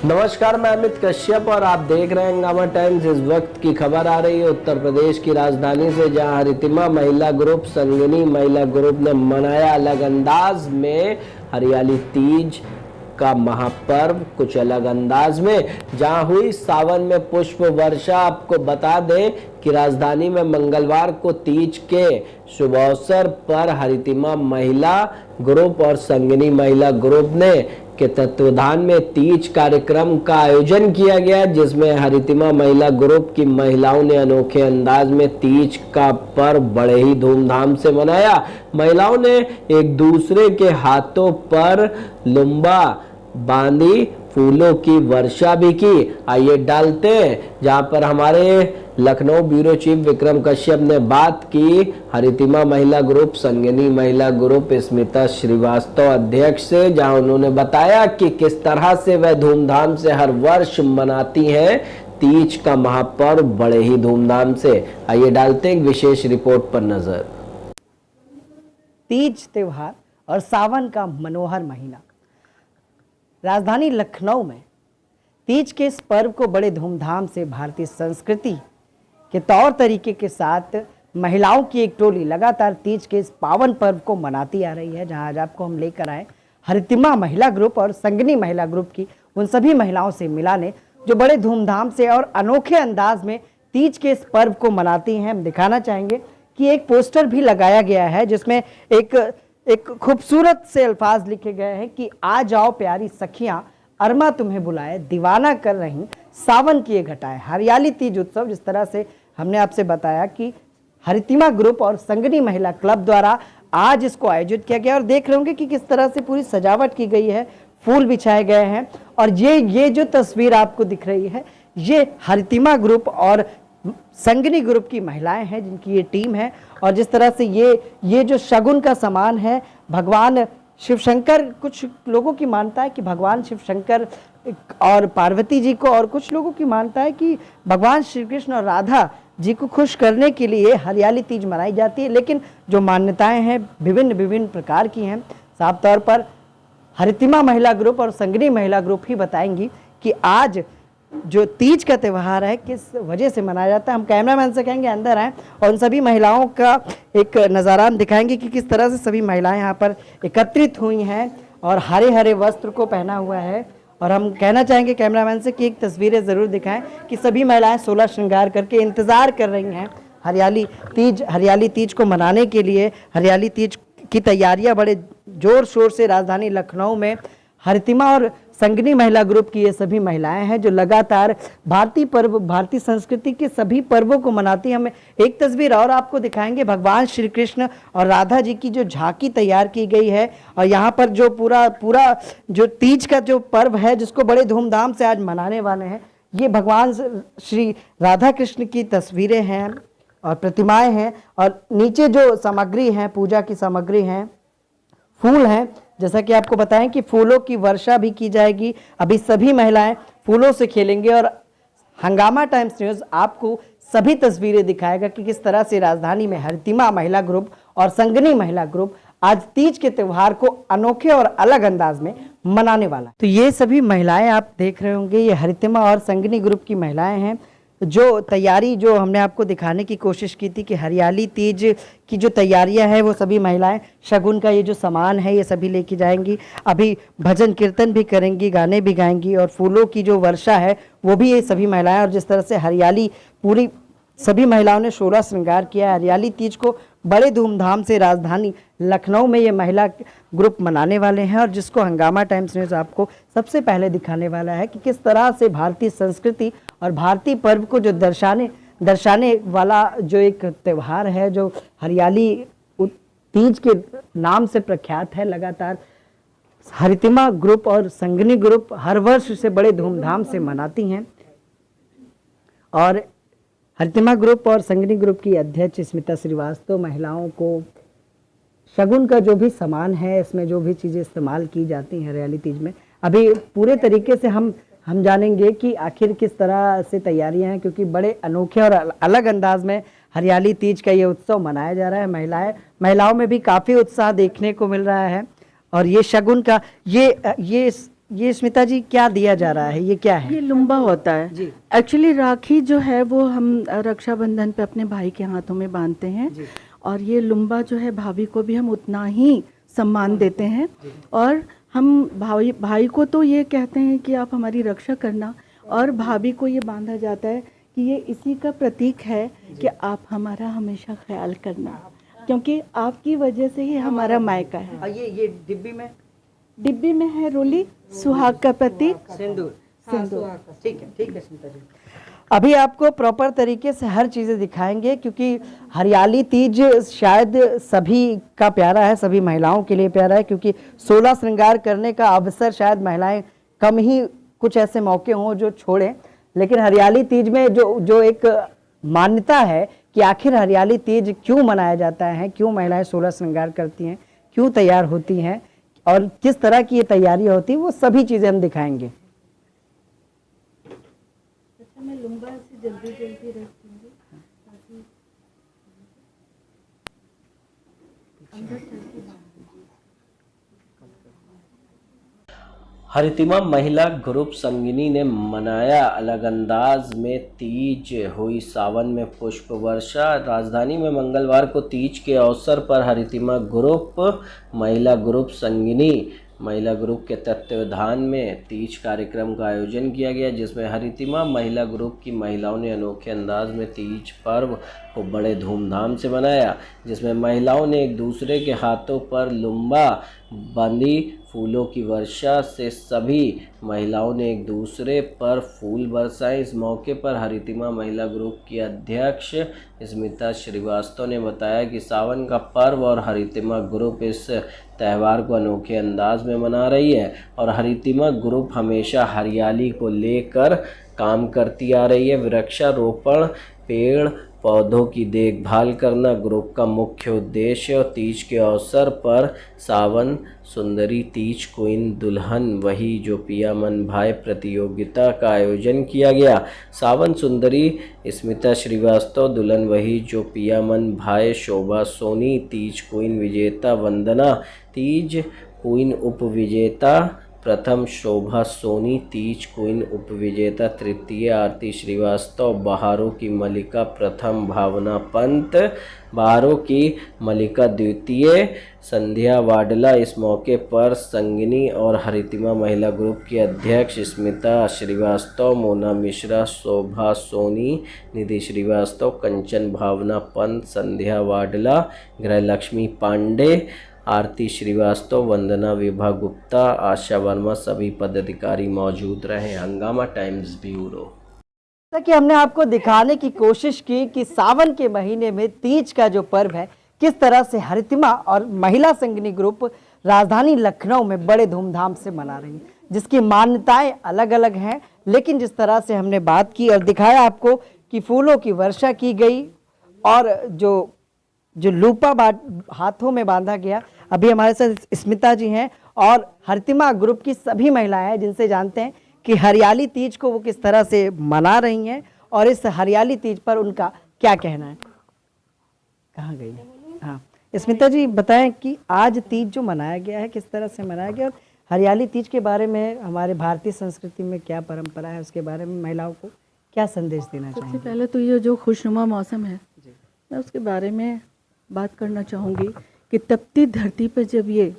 नमस्कार, मैं अमित कश्यप और आप देख रहे हैं हंगामा टाइम्स। इस वक्त की खबर आ रही है उत्तर प्रदेश की राजधानी से, जहां हरितिमा महिला ग्रुप, संगिनी महिला ग्रुप ने मनाया अलग अंदाज में हरियाली तीज का महापर्व कुछ अलग अंदाज में, जहां हुई सावन में पुष्प वर्षा। आपको बता दें कि राजधानी में मंगलवार को तीज के शुभ अवसर पर हरितिमा महिला ग्रुप और संगिनी महिला ग्रुप ने के तत्वाधान में तीज कार्यक्रम का आयोजन किया गया, जिसमें हरितिमा महिला ग्रुप की महिलाओं ने अनोखे अंदाज में तीज का पर्व बड़े ही धूमधाम से मनाया। महिलाओं ने एक दूसरे के हाथों पर लुम्बा बांधी फूलों की वर्षा भी की। आइए डालते हैं जहां पर हमारे लखनऊ ब्यूरो चीफ विक्रम कश्यप ने बात की हरितिमा महिला ग्रुप, संगिनी महिला ग्रुप स्मिता श्रीवास्तव अध्यक्ष से, जहां उन्होंने बताया कि किस तरह से वह धूमधाम से हर वर्ष मनाती हैं तीज का महापर्व बड़े ही धूमधाम से। आइए डालते हैं एक विशेष रिपोर्ट पर नजर। तीज त्योहार और सावन का मनोहर महीना। राजधानी लखनऊ में तीज के इस पर्व को बड़े धूमधाम से भारतीय संस्कृति के तौर तरीके के साथ महिलाओं की एक टोली लगातार तीज के इस पावन पर्व को मनाती आ रही है। जहां आज आपको हम लेकर आए हरितिमा महिला ग्रुप और संगिनी महिला ग्रुप की उन सभी महिलाओं से मिलाने जो बड़े धूमधाम से और अनोखे अंदाज में तीज के इस पर्व को मनाती हैं। हम दिखाना चाहेंगे कि एक पोस्टर भी लगाया गया है जिसमें एक खूबसूरत से अल्फाज लिखे गए हैं कि आ जाओ प्यारी सखियां, अरमा तुम्हें बुलाए, दीवाना कर रही सावन की ये घटाएं। हरियाली तीज उत्सव, जिस तरह से हमने आपसे बताया कि हरितिमा ग्रुप और संगिनी महिला क्लब द्वारा आज इसको आयोजित किया गया, और देख रहे होंगे कि किस तरह से पूरी सजावट की गई है, फूल बिछाए गए हैं। और ये जो तस्वीर आपको दिख रही है, ये हरितिमा ग्रुप और संगिनी ग्रुप की महिलाएं हैं जिनकी ये टीम है। और जिस तरह से ये जो शगुन का सामान है, भगवान शिव शंकर, कुछ लोगों की मानता है कि भगवान शिव शंकर और पार्वती जी को, और कुछ लोगों की मानता है कि भगवान श्री कृष्ण और राधा जी को खुश करने के लिए हरियाली तीज मनाई जाती है। लेकिन जो मान्यताएं हैं विभिन्न प्रकार की हैं। साफ तौर पर हरितिमा महिला ग्रुप और संगिनी महिला ग्रुप ही बताएंगी कि आज जो तीज का त्यौहार है किस वजह से मनाया जाता है। हम कैमरामैन से कहेंगे अंदर आएँ और उन सभी महिलाओं का एक नज़ारा हम दिखाएंगे कि किस तरह से सभी महिलाएं यहाँ पर एकत्रित हुई हैं और हरे हरे वस्त्र को पहना हुआ है। और हम कहना चाहेंगे कैमरामैन से कि एक तस्वीरें ज़रूर दिखाएं कि सभी महिलाएं 16 श्रृंगार करके इंतज़ार कर रही हैं हरियाली तीज को मनाने के लिए। हरियाली तीज की तैयारियां बड़े ज़ोर शोर से राजधानी लखनऊ में हरितिमा और संगिनी महिला ग्रुप की ये सभी महिलाएं हैं जो लगातार भारतीय संस्कृति के सभी पर्वों को मनाती हैं। हम एक तस्वीर और आपको दिखाएंगे, भगवान श्री कृष्ण और राधा जी की जो झांकी तैयार की गई है। और यहाँ पर जो पूरा जो तीज का जो पर्व है जिसको बड़े धूमधाम से आज मनाने वाले हैं, ये भगवान श्री राधा कृष्ण की तस्वीरें हैं और प्रतिमाएँ हैं। और नीचे जो सामग्री है, पूजा की सामग्री हैं, फूल हैं। जैसा कि आपको बताएं कि फूलों की वर्षा भी की जाएगी। अभी सभी महिलाएं फूलों से खेलेंगे और हंगामा टाइम्स न्यूज़ आपको सभी तस्वीरें दिखाएगा कि किस तरह से राजधानी में हरितिमा महिला ग्रुप और संगिनी महिला ग्रुप आज तीज के त्यौहार को अनोखे और अलग अंदाज में मनाने वाला है। तो ये सभी महिलाएं आप देख रहे होंगे, ये हरितिमा और संगिनी ग्रुप की महिलाएं हैं। जो तैयारी जो हमने आपको दिखाने की कोशिश की थी कि हरियाली तीज की जो तैयारियां हैं वो सभी महिलाएं शगुन का ये जो सामान है ये सभी लेके जाएंगी। अभी भजन कीर्तन भी करेंगी, गाने भी गाएंगी और फूलों की जो वर्षा है वो भी ये सभी महिलाएं। और जिस तरह से हरियाली पूरी सभी महिलाओं ने 16 श्रृंगार किया है। हरियाली तीज को बड़े धूमधाम से राजधानी लखनऊ में ये महिला ग्रुप मनाने वाले हैं, और जिसको हंगामा टाइम्स न्यूज़ आपको सबसे पहले दिखाने वाला है कि किस तरह से भारतीय संस्कृति और भारतीय पर्व को जो दर्शाने वाला जो एक त्यौहार है जो हरियाली तीज के नाम से प्रख्यात है। लगातार हरितिमा ग्रुप और संगिनी ग्रुप हर वर्ष इसे बड़े धूमधाम से मनाती हैं। और हरितिमा ग्रुप और संगिनी ग्रुप की अध्यक्ष स्मिता श्रीवास्तव महिलाओं को शगुन का जो भी सामान है, इसमें जो भी चीज़ें इस्तेमाल की जाती हैं हरियाली तीज में, अभी पूरे तरीके से हम जानेंगे कि आखिर किस तरह से तैयारियां हैं, क्योंकि बड़े अनोखे और अलग अंदाज में हरियाली तीज का ये उत्सव मनाया जा रहा है। महिलाओं में भी काफ़ी उत्साह देखने को मिल रहा है। और ये शगुन का ये ये स्मिता जी क्या दिया जा रहा है, ये क्या है? ये लुम्बा होता है जी। एक्चुअली राखी जो है वो हम रक्षाबंधन पे अपने भाई के हाथों में बांधते हैं जी। और ये लुम्बा जो है भाभी को भी हम उतना ही सम्मान देते हैं और हम भाई को तो ये कहते हैं कि आप हमारी रक्षा करना और भाभी को ये बांधा जाता है कि ये इसी का प्रतीक है कि आप हमारा हमेशा ख्याल करना, क्योंकि आपकी वजह से ही हमारा मायका है। और ये डिब्बी में है रोली, सुहाग का प्रतीक, सिंदूर। सिंदूर। ठीक है स्मिता जी। अभी आपको प्रॉपर तरीके से हर चीज़ें दिखाएंगे, क्योंकि हरियाली तीज शायद सभी का प्यारा है, सभी महिलाओं के लिए प्यारा है, क्योंकि 16 श्रृंगार करने का अवसर शायद महिलाएं कम ही कुछ ऐसे मौके हों जो छोड़ें। लेकिन हरियाली तीज में जो एक मान्यता है कि आखिर हरियाली तीज क्यों मनाया जाता है, क्यों महिलाएं 16 श्रृंगार करती हैं, क्यों तैयार होती हैं और किस तरह की ये तैयारी होती है, वो सभी चीज़ें हम दिखाएंगे। मैं लुम्बा से जल्दी रख दूंगी ताकि हरितिमा महिला ग्रुप संगिनी ने मनाया अलग अंदाज में तीज, हुई सावन में पुष्प वर्षा। राजधानी में मंगलवार को तीज के अवसर पर हरितिमा ग्रुप महिला ग्रुप संगिनी महिला ग्रुप के तत्वावधान में तीज कार्यक्रम का आयोजन किया गया, जिसमें हरितिमा महिला ग्रुप की महिलाओं ने अनोखे अंदाज में तीज पर्व को बड़े धूमधाम से मनाया, जिसमें महिलाओं ने एक दूसरे के हाथों पर लुम्बा बांधी। फूलों की वर्षा से सभी महिलाओं ने एक दूसरे पर फूल बरसाए। इस मौके पर हरितिमा महिला ग्रुप की अध्यक्ष स्मिता श्रीवास्तव ने बताया कि सावन का पर्व और हरितिमा ग्रुप इस त्यौहार को अनोखे अंदाज में मना रही है और हरितिमा ग्रुप हमेशा हरियाली को लेकर काम करती आ रही है। वृक्षारोपण, पेड़ पौधों की देखभाल करना ग्रुप का मुख्य उद्देश्य है और तीज के अवसर पर सावन सुंदरी तीज क्वीन दुल्हन वही जो पिया मन भाए प्रतियोगिता का आयोजन किया गया। सावन सुंदरी स्मिता श्रीवास्तव, दुल्हन वही जो पिया मन भाए शोभा सोनी, तीज क्वीन विजेता वंदना, तीज क्वीन उप विजेता प्रथम शोभा सोनी, तीज क्वीन उपविजेता तृतीय आरती श्रीवास्तव, बहारों की मलिका प्रथम भावना पंत, बहारों की मलिका द्वितीय संध्या वाडला। इस मौके पर संगिनी और हरितिमा महिला ग्रुप की अध्यक्ष स्मिता श्रीवास्तव, मोना मिश्रा, शोभा सोनी, निधि श्रीवास्तव, कंचन भावना पंत, संध्या वाडला, गृहलक्ष्मी पांडे, आरती श्रीवास्तव, वंदना विभा गुप्ता, आशा वर्मा सभी पदाधिकारी मौजूद रहे। हंगामा टाइम्स ब्यूरो। जैसा कि हमने आपको दिखाने की कोशिश की कि सावन के महीने में तीज का जो पर्व है किस तरह से हरितिमा और महिला संगिनी ग्रुप राजधानी लखनऊ में बड़े धूमधाम से मना रही है, जिसकी मान्यताएं अलग अलग हैं। लेकिन जिस तरह से हमने बात की और दिखाया आपको कि फूलों की वर्षा की गई और जो लूपा हाथों में बांधा गया। अभी हमारे साथ स्मिता जी हैं और हरितिमा ग्रुप की सभी महिलाएं हैं, जिनसे जानते हैं कि हरियाली तीज को वो किस तरह से मना रही हैं और इस हरियाली तीज पर उनका क्या कहना है। कहाँ गई? हाँ स्मिता जी बताएं कि आज तीज जो मनाया गया है किस तरह से मनाया गया और हरियाली तीज के बारे में हमारे भारतीय संस्कृति में क्या परंपरा है, उसके बारे में महिलाओं को क्या संदेश देना चाहिए। सबसे पहले तो ये जो खुशनुमा मौसम है मैं उसके बारे में बात करना चाहूँगी कि तपती धरती पर जब ये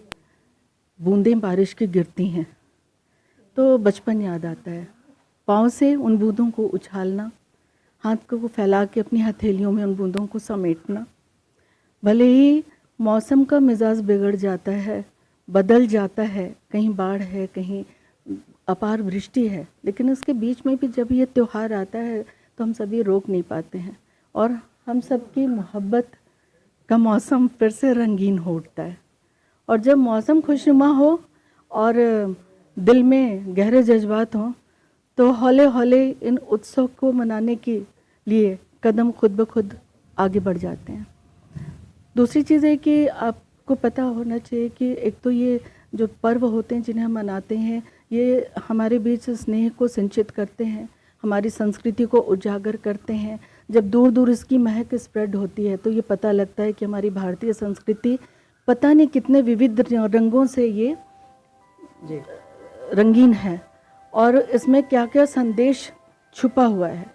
बूंदें बारिश की गिरती हैं तो बचपन याद आता है। पाँव से उन बूंदों को उछालना, हाथ को फैला के अपनी हथेलियों में उन बूंदों को समेटना। भले ही मौसम का मिजाज बिगड़ जाता है, बदल जाता है, कहीं बाढ़ है, कहीं अपार वृष्टि है, लेकिन उसके बीच में भी जब ये त्यौहार आता है तो हम सभी रोक नहीं पाते हैं और हम सबकी मोहब्बत का मौसम फिर से रंगीन हो उठता है। और जब मौसम खुशनुमा हो और दिल में गहरे जज्बात हों तो हौले हौले इन उत्सव को मनाने के लिए कदम खुद ब खुद आगे बढ़ जाते हैं। दूसरी चीज़ है कि आपको पता होना चाहिए कि एक तो ये जो पर्व होते हैं जिन्हें हम मनाते हैं ये हमारे बीच स्नेह को संचित करते हैं, हमारी संस्कृति को उजागर करते हैं। जब दूर दूर इसकी महक स्प्रेड होती है तो ये पता लगता है कि हमारी भारतीय संस्कृति पता नहीं कितने विविध रंगों से ये रंगीन है और इसमें क्या क्या संदेश छुपा हुआ है।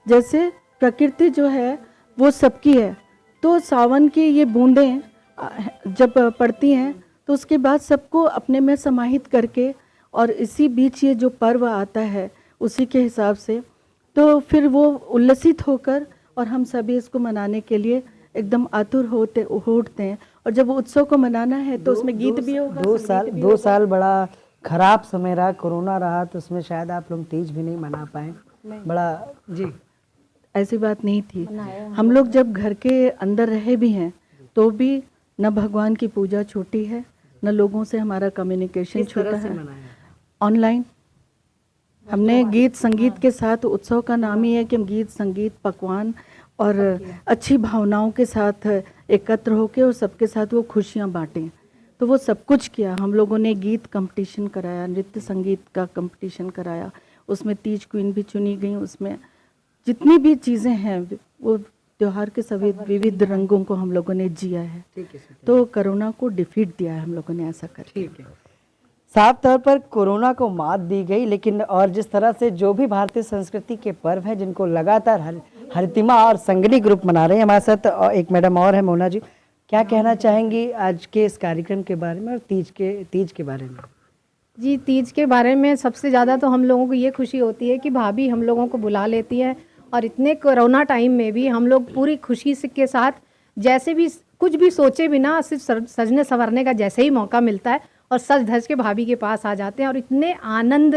जैसे प्रकृति जो है वो सबकी है, तो सावन की ये बूंदें जब पड़ती हैं तो उसके बाद सबको अपने में समाहित करके और इसी बीच ये जो पर्व आता है उसी के हिसाब से, तो फिर वो उल्लसित होकर और हम सभी इसको मनाने के लिए एकदम आतुर होते उठते हैं। और जब उत्सव को मनाना है तो उसमें गीत भी होगा। 2 साल बड़ा खराब समय रहा, कोरोना रहा, तो उसमें शायद आप लोग तीज भी नहीं मना पाए। बड़ा जी, ऐसी बात नहीं थी। हम लोग जब घर के अंदर रहे भी हैं तो भी न भगवान की पूजा छूटी है, न लोगों से हमारा कम्युनिकेशन छूटा है। ऑनलाइन हमने गीत संगीत के साथ, उत्सव का नाम ही है कि हम गीत संगीत पकवान और अच्छी भावनाओं के साथ एकत्र होकर और सबके साथ वो खुशियाँ बांटें, तो वो सब कुछ किया। हम लोगों ने गीत कंपटीशन कराया, नृत्य संगीत का कंपटीशन कराया, उसमें तीज क्वीन भी चुनी गई। उसमें जितनी भी चीज़ें हैं वो त्योहार के सभी विविध रंगों को हम लोगों ने जिया है। तो कोरोना को डिफीट दिया है हम लोगों ने ऐसा करके। साफ तौर पर कोरोना को मात दी गई, लेकिन और जिस तरह से जो भी भारतीय संस्कृति के पर्व हैं जिनको लगातार हरितिमा और संगनी ग्रुप मना रहे हैं। हमारे साथ एक मैडम और है, मोना जी, क्या कहना चाहेंगी आज के इस कार्यक्रम के बारे में और तीज के बारे में? जी, तीज के बारे में सबसे ज़्यादा तो हम लोगों को ये खुशी होती है कि भाभी हम लोगों को बुला लेती है और इतने कोरोना टाइम में भी हम लोग पूरी खुशी के साथ जैसे भी कुछ भी सोचे बिना सिर्फ सजने संवरने का जैसे ही मौका मिलता है और सज धज के भाभी के पास आ जाते हैं और इतने आनंद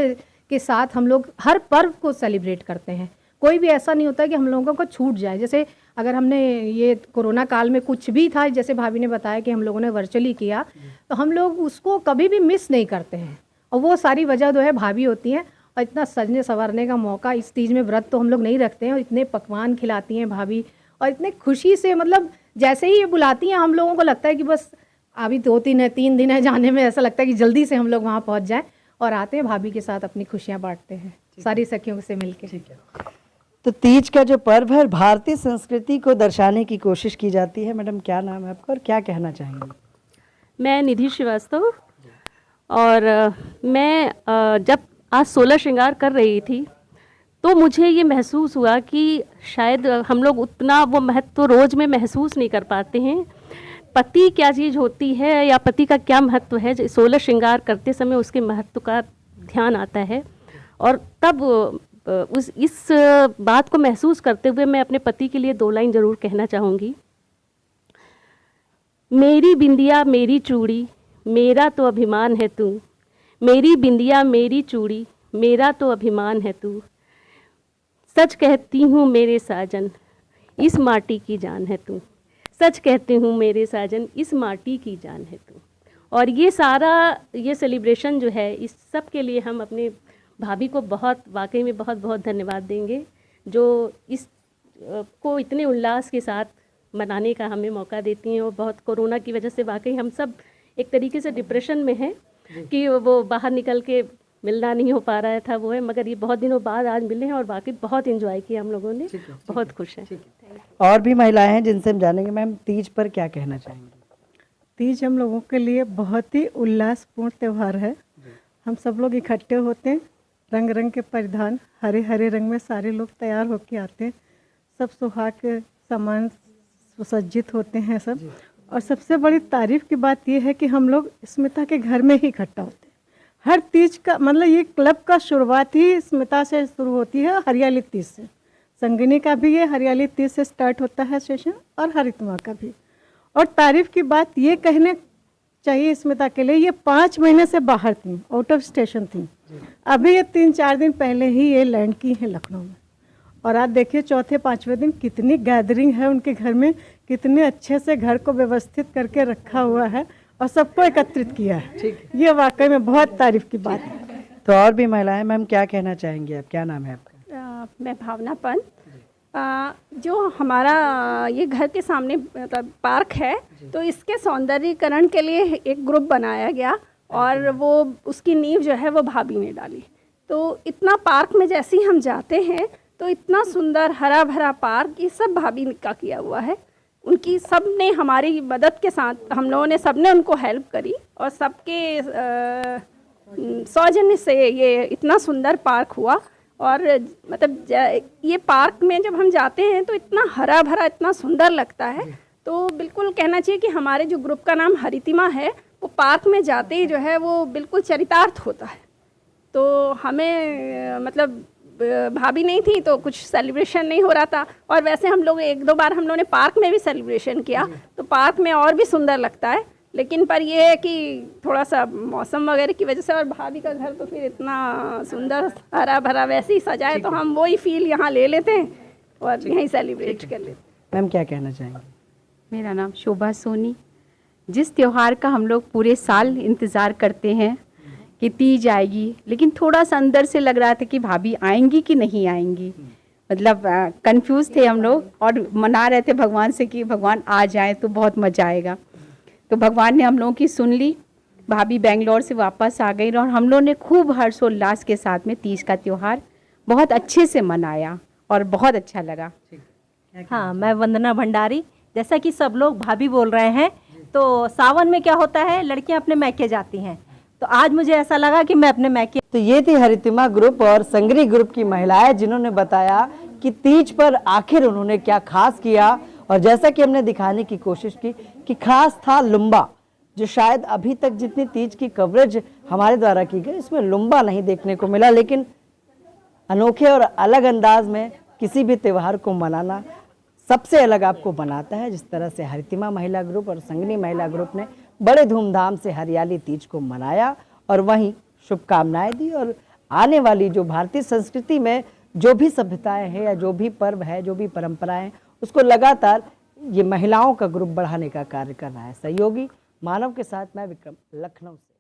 के साथ हम लोग हर पर्व को सेलिब्रेट करते हैं। कोई भी ऐसा नहीं होता कि हम लोगों को छूट जाए। जैसे अगर हमने ये कोरोना काल में कुछ भी था, जैसे भाभी ने बताया कि हम लोगों ने वर्चुअली किया, तो हम लोग उसको कभी भी मिस नहीं करते हैं और वो सारी वजह जो है भाभी होती हैं। और इतना सजने संवरने का मौका इस तीज में, व्रत तो हम लोग नहीं रखते हैं और इतने पकवान खिलाती हैं भाभी और इतने खुशी से, मतलब जैसे ही ये बुलाती हैं हम लोगों को लगता है कि बस अभी 3 दिन है जाने में, ऐसा लगता है कि जल्दी से हम लोग वहाँ पहुँच जाएं और आते हैं भाभी के साथ अपनी खुशियाँ बांटते हैं सारी सखियों से मिलकर। तो तीज का जो पर्व है भारतीय संस्कृति को दर्शाने की कोशिश की जाती है। मैडम, क्या नाम है आपका और क्या कहना चाहेंगे? मैं निधि श्रीवास्तव, और मैं जब आज 16 श्रृंगार कर रही थी तो मुझे ये महसूस हुआ कि शायद हम लोग उतना वो महत्व रोज़ में महसूस नहीं कर पाते हैं। पति क्या चीज़ होती है या पति का क्या महत्व है, 16 श्रृंगार करते समय उसके महत्व का ध्यान आता है। और तब इस बात को महसूस करते हुए मैं अपने पति के लिए 2 लाइन ज़रूर कहना चाहूँगी। मेरी बिंदिया मेरी चूड़ी मेरा तो अभिमान है तू, मेरी बिंदिया मेरी चूड़ी मेरा तो अभिमान है तू, सच कहती हूँ मेरे साजन इस माटी की जान है तू, सच कहती हूँ मेरे साजन इस माटी की जान है तू। और ये सारा ये सेलिब्रेशन जो है, इस सब के लिए हम अपने भाभी को वाकई में बहुत बहुत धन्यवाद देंगे, जो इस को इतने उल्लास के साथ मनाने का हमें मौका देती हैं। और बहुत कोरोना की वजह से वाकई हम सब एक तरीके से डिप्रेशन में हैं कि वो बाहर निकल के मिलना नहीं हो पा रहा था, वो है, मगर ये बहुत दिनों बाद आज मिले हैं और वाकई बहुत एंजॉय किया हम लोगों ने, बहुत खुश हैं। और भी महिलाएं हैं जिनसे हम जानेंगे। मैम, तीज पर क्या कहना चाहेंगे? तीज हम लोगों के लिए बहुत ही उल्लासपूर्ण त्यौहार है। हम सब लोग इकट्ठे होते हैं, रंग रंग के परिधान, हरे हरे रंग में सारे लोग तैयार होके आते हैं, सब सुहाग के सामान सुसज्जित होते हैं सब। और सबसे बड़ी तारीफ की बात यह है कि हम लोग स्मिता के घर में ही इकट्ठा होते हैं। हर तीज का मतलब ये क्लब का शुरुआत ही स्मिता से शुरू होती है, हरियाली तीज से। संगिनी का भी ये हरियाली तीज से स्टार्ट होता है सेशन, और हरितमा का भी। और तारीफ की बात ये कहने चाहिए स्मिता के लिए, ये 5 महीने से बाहर थी, आउट ऑफ स्टेशन थी। अभी ये 3-4 दिन पहले ही ये लैंड की है लखनऊ में। और आज देखिए 4-5वें दिन कितनी गैदरिंग है उनके घर में, कितने अच्छे से घर को व्यवस्थित करके रखा हुआ है और सबको एकत्रित किया है। ये वाकई में बहुत तारीफ की बात है। तो और भी महिलाएं, मैम क्या कहना चाहेंगी आप? क्या नाम है आपका? मैं भावना पंत। जो हमारा ये घर के सामने मतलब पार्क है, तो इसके सौंदर्यीकरण के लिए एक ग्रुप बनाया गया और वो उसकी नींव जो है वो भाभी ने डाली। तो इतना पार्क में जैसे ही हम जाते हैं तो इतना सुंदर हरा भरा पार्क, ये सब भाभी का किया हुआ है। उनकी सब ने हमारी मदद के साथ हम लोगों ने सब ने उनको हेल्प करी और सबके सौजन्य से ये इतना सुंदर पार्क हुआ। और मतलब ये पार्क में जब हम जाते हैं तो इतना हरा भरा, इतना सुंदर लगता है। तो बिल्कुल कहना चाहिए कि हमारे जो ग्रुप का नाम हरितिमा है, वो पार्क में जाते ही जो है वो बिल्कुल चरितार्थ होता है। तो हमें मतलब भाभी नहीं थी तो कुछ सेलिब्रेशन नहीं हो रहा था, और वैसे हम लोग 1-2 बार हम लोगों ने पार्क में भी सेलिब्रेशन किया, तो पार्क में और भी सुंदर लगता है। लेकिन पर ये है कि थोड़ा सा मौसम वगैरह की वजह से, और भाभी का घर तो फिर इतना सुंदर हरा भरा वैसे ही सजा है, तो हम वही फील यहाँ ले लेते हैं और यहीं सेलिब्रेट कर लेते हैं। मैम क्या कहना चाहेंगे? मेरा नाम शोभा सोनी। जिस त्यौहार का हम लोग पूरे साल इंतज़ार करते हैं कि तीज आएगी, लेकिन थोड़ा सा अंदर से लग रहा था कि भाभी आएंगी कि नहीं आएंगी, मतलब कंफ्यूज थे हम लोग, और मना रहे थे भगवान से कि भगवान आ जाए तो बहुत मज़ा आएगा। तो भगवान ने हम लोगों की सुन ली, भाभी बेंगलोर से वापस आ गई और हम लोगों ने खूब हर्षोल्लास के साथ में तीज का त्यौहार बहुत अच्छे से मनाया और बहुत अच्छा लगा। हाँ, मैं वंदना भंडारी। जैसा कि सब लोग भाभी बोल रहे हैं, तो सावन में क्या होता है, लड़कियां अपने मैके जाती हैं, तो आज मुझे ऐसा लगा कि मैं अपने मैके। तो ये थी हरितिमा ग्रुप और संगरी ग्रुप की महिलाएं, जिन्होंने बताया कि तीज पर आखिर उन्होंने क्या खास किया। और जैसा कि हमने दिखाने की कोशिश की कि खास था लुम्बा, जो शायद अभी तक जितनी तीज की कवरेज हमारे द्वारा की गई, इसमें लुम्बा नहीं देखने को मिला। लेकिन अनोखे और अलग अंदाज में किसी भी त्यौहार को मनाना सबसे अलग आपको बनाता है। जिस तरह से हरितिमा महिला ग्रुप और संगनी महिला ग्रुप ने बड़े धूमधाम से हरियाली तीज को मनाया और वहीं शुभकामनाएं दी, और आने वाली जो भारतीय संस्कृति में जो भी सभ्यताएं हैं या जो भी पर्व है, जो भी परंपराएं हैं, उसको लगातार ये महिलाओं का ग्रुप बढ़ाने का कार्य कर रहा है। सहयोगी मानव के साथ मैं विक्रम, लखनऊ से।